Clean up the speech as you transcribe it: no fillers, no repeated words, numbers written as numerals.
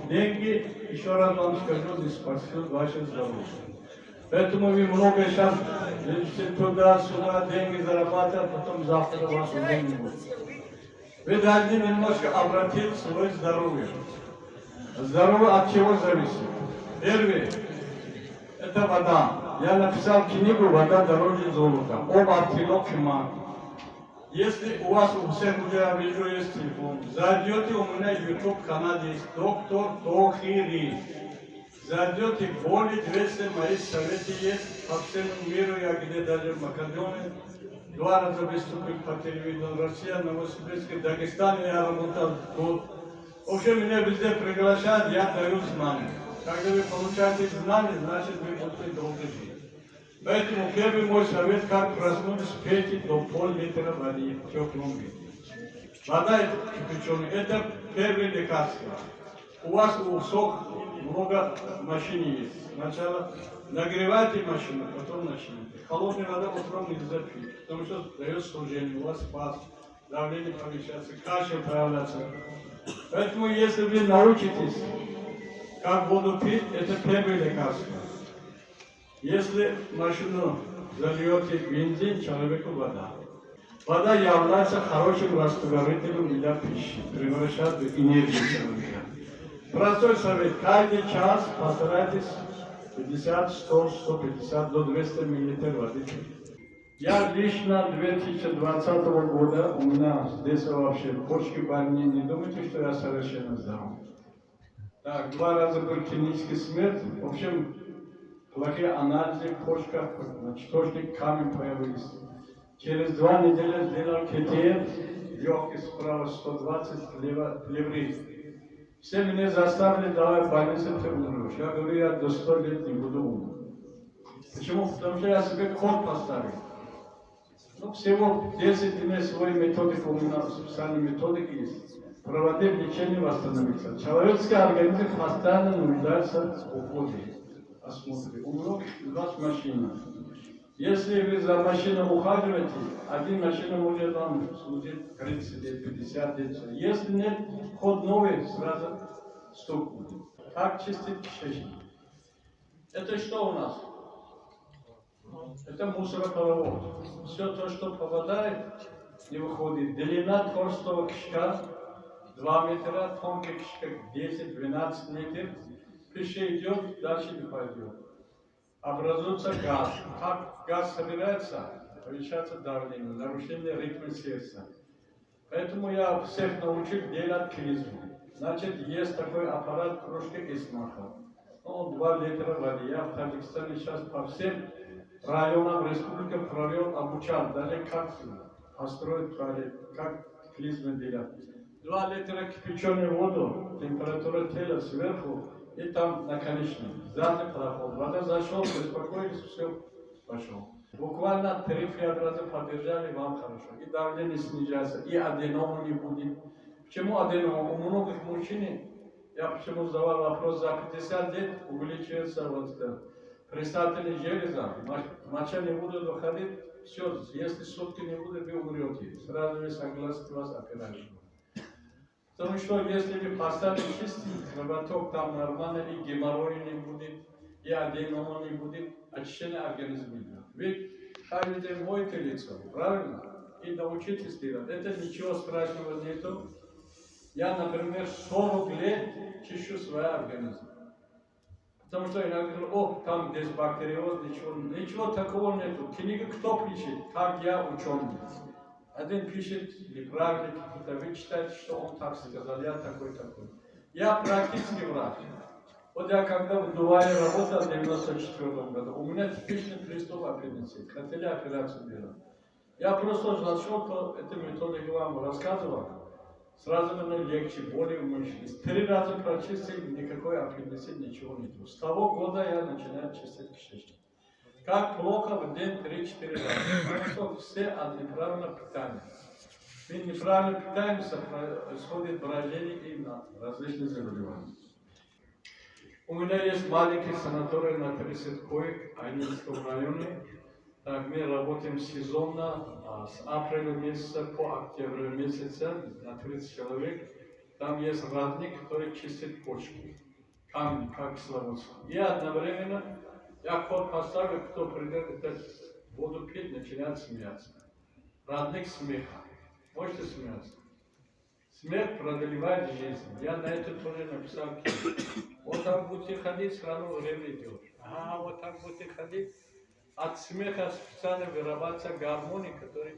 деньги, еще раз вам скажу, не спасет ваше здоровье. Поэтому вы много сейчас летите туда-сюда, деньги зарабатывать, потом завтра вас уже не будет. Вы должны немножко обратить свое здоровье. Здоровье от чего зависит? Первое – это вода. Я написал книгу «Вода дороже золота». Об артилокима. Если у вас у всех уже, я вижу, есть телефон, зайдете, у меня YouTube канал есть, доктор Тохири. Зайдете, более 200 моих советов есть по всему миру, я где даже в Македонии. 2 раза выступил по телевидению, Россия, Новосибирск, Дагестан, я работал тут. В общем, меня везде приглашают, я даю знания. Когда вы получаете знания, значит вы будете долго жить. Поэтому первый мой совет, как проснуться, пейте до пол-литра воды в теплом виде. Вода кипяченая, это первое лекарство. У вас сок много машин есть. Сначала нагревайте машину, потом начните. Холодная вода утром нельзя пить, потому что дает служение, у вас спад, давление повышается, кашель появляется. Поэтому если вы научитесь, как воду пить, это первое лекарство. Если машину зальете бензин, человеку вода. Вода является хорошим растворителем для пищи, превращает в энергию человека. Простой совет, каждый час постарайтесь 50, 100, 150 до 200 мл воды пить. Я лично 2020 года, у меня здесь вообще почки больные, не думайте, что я совершенно здоров. Так, 2 раза был клинический смерть, в общем, плохие анализы, почка, надчеточник, камень появились. Через 2 недели сделал КТ, легкий справа 120, плеврит. Все меня заставили, давай в больнице ты умрешь. Я говорю, я до 100 лет не буду умер. Почему? Потому что я себе код поставил. Ну, всего 10 дней свой методик, у меня специальный методик есть. Проводив лечение восстановиться. Человеческий организм постоянно нуждается в уходе. Осмотре. У вас машина. Если вы за машиной ухаживаете, один машина может вам служить 30 лет, 50 лет. Если нет, ход новый, сразу стук будет. Как чистить кишечник? Это что у нас? Это мусоропровод. Все то, что попадает, не выходит. Длина толстого кишка 2 метра, тонкий кишка 10-12 метров. Пища идет, дальше не пойдет. Образуется газ. Как газ собирается, повышается давление, нарушение ритма сердца. Поэтому я всех научил делать клизму. Значит, есть такой аппарат кружки Исмаха. Он 2 литра воды. Я в Таджикистане сейчас по всем районам республики провел, обучал, даже как построить туалет, как клизму делать. 2 литра кипяченую воду, температура тела сверху, и там наконечник, сзади проход. Вода зашел, беспокоились, все, пошел. Буквально 3-5 раза подержали, вам хорошо. И давление снижается, и аденома не будет. Почему аденома? У многих мужчин, я почему задавал вопрос, за 50 лет увеличивается вот предстательная железа, моча не будет выходить, все, если сутки не будет, вы умрете. Сразу вы согласны, вас операцию. Потому что если вы поставите чистый кровоток, там нормально, и геморрой не будет, и аденома не будет, очищение организма идет. Вы каждый день моете лицо, правильно? И научитесь делать. Это ничего страшного нету. Я, например, 40 лет чищу свой организм. Потому что я говорю, о, там дисбактериоз, ничего такого нету. Книга кто пишет? Как я ученый. Один пишет неправильно, какие-то вы читаете, что он так сказал, я такой. Я практически врач. Вот я когда в Дубае работал в 1994 году, у меня типичный приступ аппендицита. Хотели операцию делать. Я просто зашел, эту методику вам рассказывал. Сразу мне легче, более уменьшились. 3 раза прочистил, никакой аппендицит, ничего нету. С того года я начинаю чистить кишечник. Как плохо в день 3-4 раза. Потому что все от неправильного питания. Мы неправильно питаемся, происходит брожение и на различные заболевания. У меня есть маленький санаторий на 30 коек в Айнинском районе. Так, мы работаем сезонно, с апреля месяца по октябрь месяца на 30 человек. там есть родник, который чистит почки. Камень, как Славутский. И одновременно я ход поставил, кто придет, это воду пить, начинает смеяться. Родник смеха. Можете смеяться? Смех продлевает жизнь. Я на это тоже написал книгу. Вот так будете ходить, сразу время идет. Вот так будете ходить. От смеха специально вырабатывается гормоны, которые